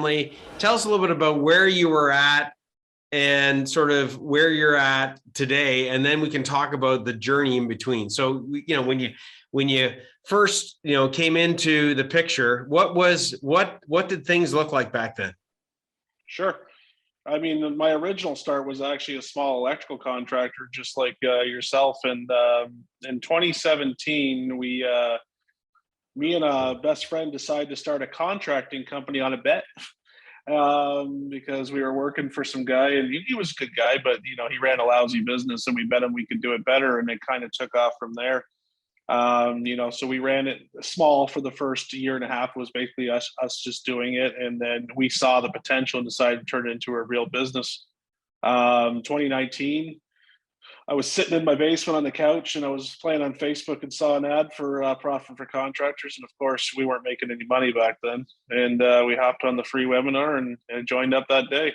family. Tell us a little bit about where you were at and sort of where you're at today, and then we can talk about the journey in between. So, when you first, came into the picture, what did things look like back then? Sure. I mean, my original start was actually a small electrical contractor, just like yourself. And in 2017, me and a best friend decided to start a contracting company on a bet. Because we were working for some guy, and he was a good guy, but he ran a lousy business, and we bet him we could do it better, and it kind of took off from there. So we ran it small for the first year and a half. It was basically us just doing it, and then we saw the potential and decided to turn it into a real business. 2019, I was sitting in my basement on the couch, and I was playing on Facebook and saw an ad for Profit for Contractors. And of course, we weren't making any money back then. And we hopped on the free webinar and joined up that day.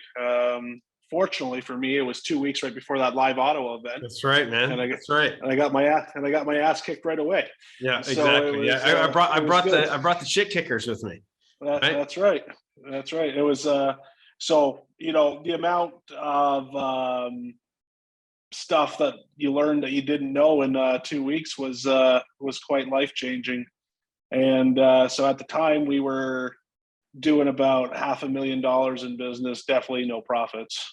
Fortunately for me, it was 2 weeks right before that live auto event. That's right, man. That's right. And I got my ass kicked right away. Yeah, exactly. I brought the shit kickers with me. Right? That's right. That's right. It was the amount of stuff that you learned that you didn't know in 2 weeks was quite life-changing. And so at the time we were doing about $500,000 in business, definitely no profits.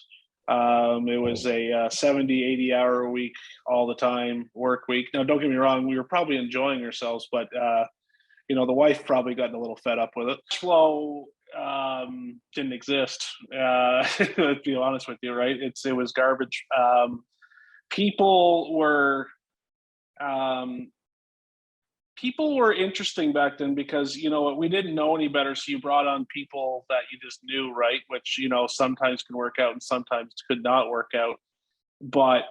It was a 70, 80 hour a week, all the time work week. Now, don't get me wrong, we were probably enjoying ourselves, but the wife probably gotten a little fed up with it. Flow didn't exist, to be honest with you, right? It was garbage. People were interesting back then because we didn't know any better, so you brought on people that you just knew, right? Which sometimes can work out and sometimes could not work out. But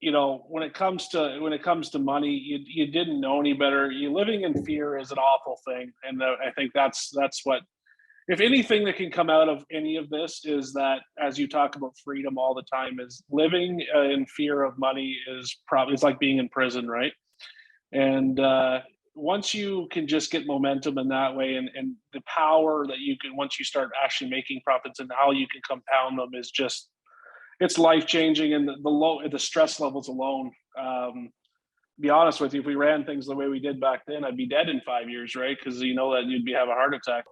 when it comes to money, you didn't know any better. You living in fear is an awful thing, and I think that's what. If anything that can come out of any of this is that, as you talk about freedom all the time, is living in fear of money is probably, it's like being in prison, right? And once you can just get momentum in that way, and the power that you can, once you start actually making profits and how you can compound them, is just, it's life-changing. And the stress levels alone, be honest with you, if we ran things the way we did back then, I'd be dead in 5 years, right? Because that you'd have a heart attack.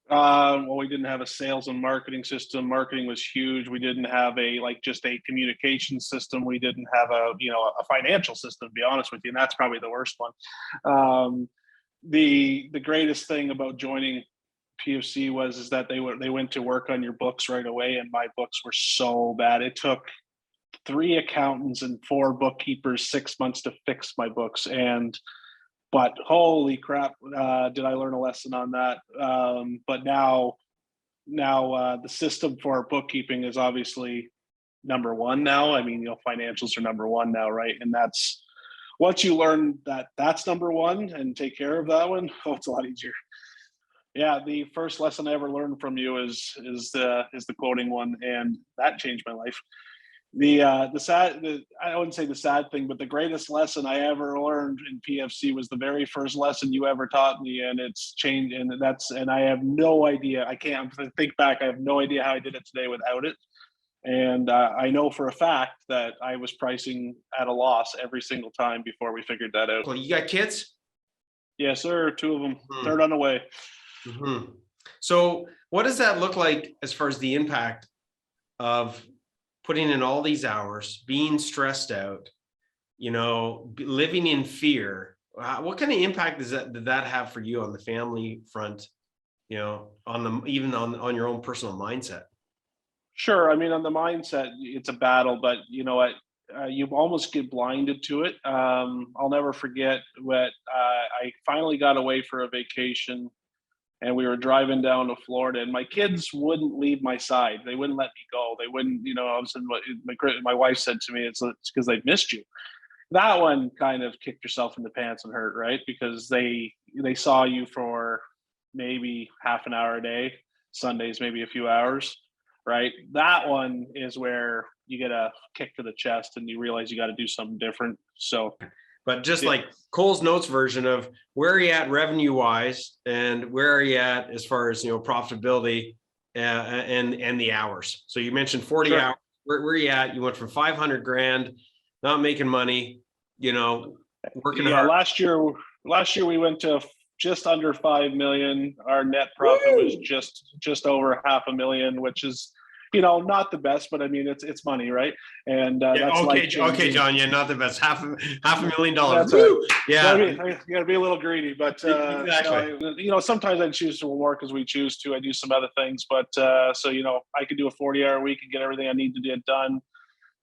Well, we didn't have a sales and marketing system. Marketing was huge. We didn't have just a communication system. We didn't have a financial system, to be honest with you. And that's probably the worst one. The greatest thing about joining PFC is that they went to work on your books right away. And my books were so bad. It took 3 accountants and 4 bookkeepers 6 months to fix my books. But holy crap, did I learn a lesson on that. But now the system for bookkeeping is obviously number one now. I mean, financials are number one now, right? And that's, once you learn that that's number one and take care of that one, it's a lot easier. Yeah, the first lesson I ever learned from you is the quoting one, and that changed my life. I wouldn't say the sad thing, but the greatest lesson I ever learned in PFC was the very first lesson you ever taught me, and it's changed. And I have no idea. I can't think back. I have no idea how I did it today without it. And I know for a fact that I was pricing at a loss every single time before we figured that out. Well, you got kids? Yes, sir. 2 of them. Third on the way. Mm-hmm. So what does that look like as far as the impact of putting in all these hours, being stressed out, living in fear? What kind of impact did that have for you on the family front, even on your own personal mindset? Sure. I mean, on the mindset, it's a battle, but you know what? You almost get blinded to it. I'll never forget what I finally got away for a vacation, and we were driving down to Florida, and my kids wouldn't leave my side. They wouldn't let me go. They wouldn't, all of a sudden, my wife said to me, it's because they missed you. That one kind of kicked yourself in the pants and hurt, right? Because they saw you for maybe half an hour a day, Sundays, maybe a few hours, right? That one is where you get a kick to the chest and you realize you got to do something different. So but just Yeah. like Cole's notes version of where are you at revenue wise, and where are you at as far as, profitability, and the hours. So you mentioned 40 Sure. hours. Where are you at? You went from 500 grand, not making money, working Yeah, hard. last year we went to just under 5 million. Our net profit was Woo! just over 500,000, which is, not the best, but I mean, it's money, right? And Yeah, that's okay, life-changing. John. Yeah, not the best. $500,000. That's right. Woo! Yeah, You gotta be a little greedy, but exactly. no, sometimes I choose to work because we choose to. I do some other things, but so I could do a 40-hour week and get everything I need to get done.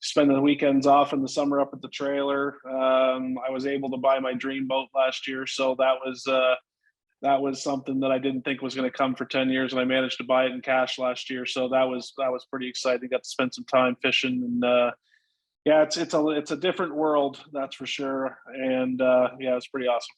Spend the weekends off in the summer up at the trailer. I was able to buy my dream boat last year, so that was something that I didn't think was going to come for 10 years, and I managed to buy it in cash last year. So that was pretty exciting. Got to spend some time fishing, and yeah, it's a different world, that's for sure. And yeah, it's pretty awesome.